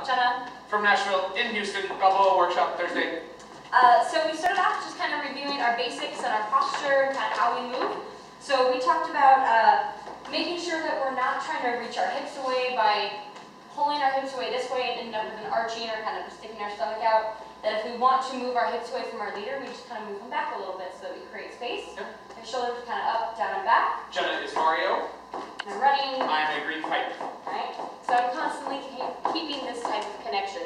Jenna. From Nashville, in Houston, Balboa workshop Thursday. So we started off just kind of reviewing our basics and our posture and kind of how we move. So we talked about making sure that we're not trying to reach our hips away by pulling our hips away this way and ending up with an arching or kind of sticking our stomach out. That if we want to move our hips away from our leader, we just kind of move them back a little bit so that we create space. Yep. Our shoulders kind of up, down, and back. Jenna is Mario. I'm running. I'm a green pipe. Right? So I'm constantly keeping this type of connection.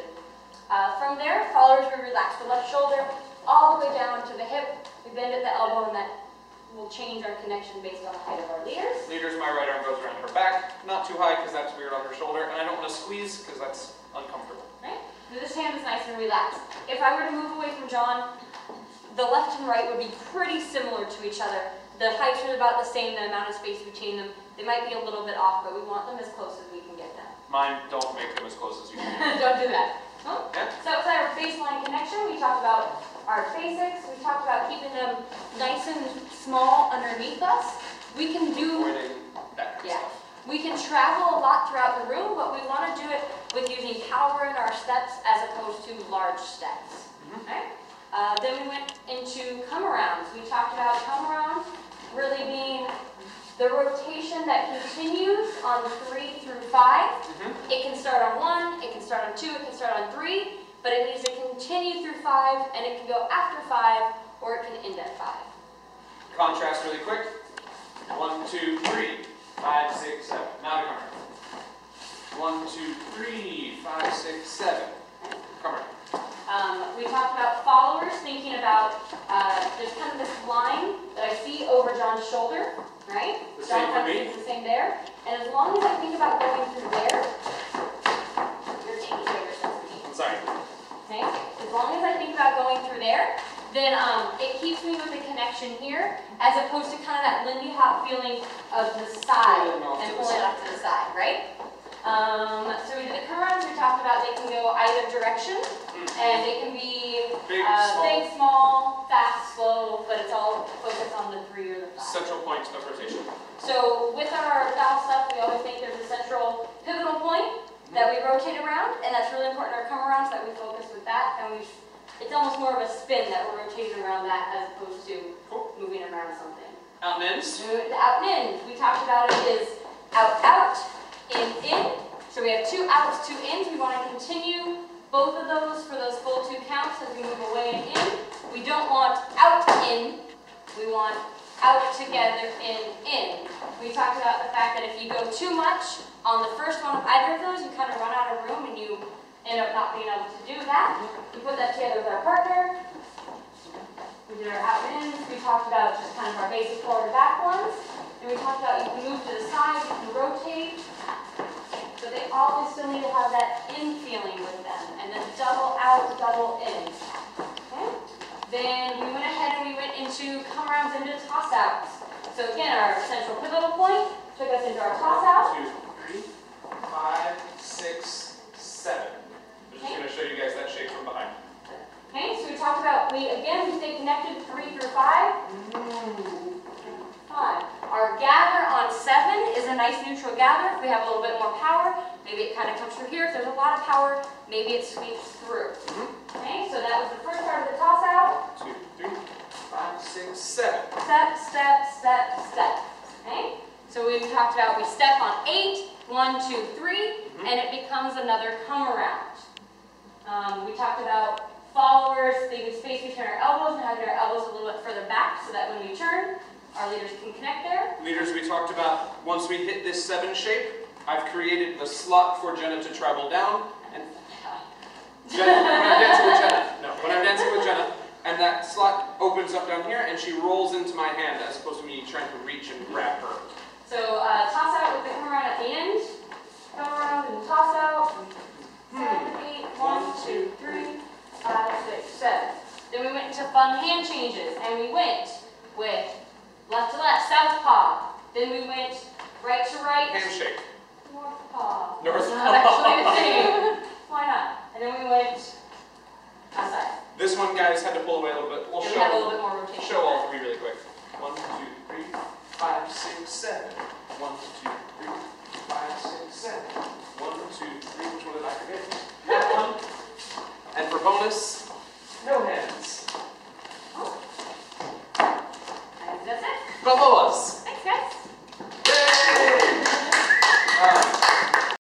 From there, followers, we relax the left shoulder all the way down to the hip. We bend at the elbow, and that will change our connection based on the height of our leaders. Leaders, my right arm goes around her back. Not too high because that's weird on her shoulder, and I don't want to squeeze because that's uncomfortable. Right? So this hand is nice and relaxed. If I were to move away from John, the left and right would be pretty similar to each other. The heights are about the same, the amount of space between them. They might be a little bit off, but we want them as close as we can get them. Mine, don't make them as close as you can. Don't do that. Oh. Yeah. So that was our baseline connection. We talked about our basics. We talked about keeping them nice and small underneath us. We can do... that kind of stuff. We can travel a lot throughout the room, but we want to do it with using power in our steps as opposed to large steps. Okay? Then we went into come-arounds. We talked about come-around really being the rotation that continues on 3 through 5. It can start on 1, it can start on 2, it can start on 3, but it needs to continue through 5, and it can go after 5, or it can end at 5. Contrast really quick. 1, 2, 3, 5, 6, 7. Now to come around. 1, 2, 3, 5, 6, 7. Come around. We talked about followers, thinking about there's kind of this line that I see over John's shoulder, right? The John same for kind of me. sees the same there. And as long as I think about going through there, you're taking bigger steps than me. I'm sorry. Okay? As long as I think about going through there, then it keeps me with a connection here, as opposed to kind of that Lindy Hop feeling of the side and pulling it off to the side, right? So we did the come-arounds. We talked about they can go either direction, and they can be big, small, fast, slow, but it's all focused on the 3 or the 5. Central point of rotation. So with our valve stuff, we always think there's a central pivotal point that we rotate around, and that's really important in our come-arounds that we focus with that, and it's almost more of a spin that we're rotating around that as opposed to moving around something. Out and ins. The out and ins, we talked about it is out, out, in. So we have 2 outs, 2 ins. We want to continue both of those for those full 2 counts as we move away and in. We don't want out, in. We want out together, in. We talked about the fact that if you go too much on the first one of either of those, you kind of run out of room and you end up not being able to do that. We put that together with our partner. We did our out and ins. We talked about just kind of our basic forward back ones. And we talked about you can move to the side, you can rotate. So they always still need to have that in feeling with them. And then double out, double in. Okay? Then we went ahead and we went into come-arounds into toss-outs. So again, our central pivotal point took us into our toss-out. 2, 3, 5, 6, 7. I'm just going to show you guys that shape from behind. Okay, so we talked about, we stay connected 3 through 5. 5. Our gather on 7 is a nice neutral gather. If we have a little bit more power, maybe it kind of comes through here. If there's a lot of power, maybe it sweeps through. Okay, so that was the first part of the toss out. 2, 3, 5, 6, 7. Step, step, step, step. Okay, so we talked about we step on 8, 1, 2, 3, and it becomes another come around. We talked about followers, leaving space between our elbows and having our elbows a little bit further back so that when we turn, our leaders can connect there. Leaders, we talked about once we hit this 7 shape, I've created the slot for Jenna to travel down. And Jenna, when I'm dancing with Jenna, when I'm dancing with Jenna, and that slot opens up down here, and she rolls into my hand as opposed to me trying to reach and grab her. So toss out with the come around at the end. Come around and toss out. 7, 8, 1, 2, 3, 5, 6, 7. Then we went into fun hand changes, and we went with left to left, southpaw. Then we went right to right. Handshake. North paw. North Not actually the same. Why not? And then we went outside. This one, guys, had to pull away a little bit. We'll we have a little bit more rotation. Show all 3 really quick. 1, 2, 3, 5, 6, 7. 1, 2, 3, 5, 6, 7. 1, 2, 3. Which one did I forget? for bonus, no hands. That's it. Balboas.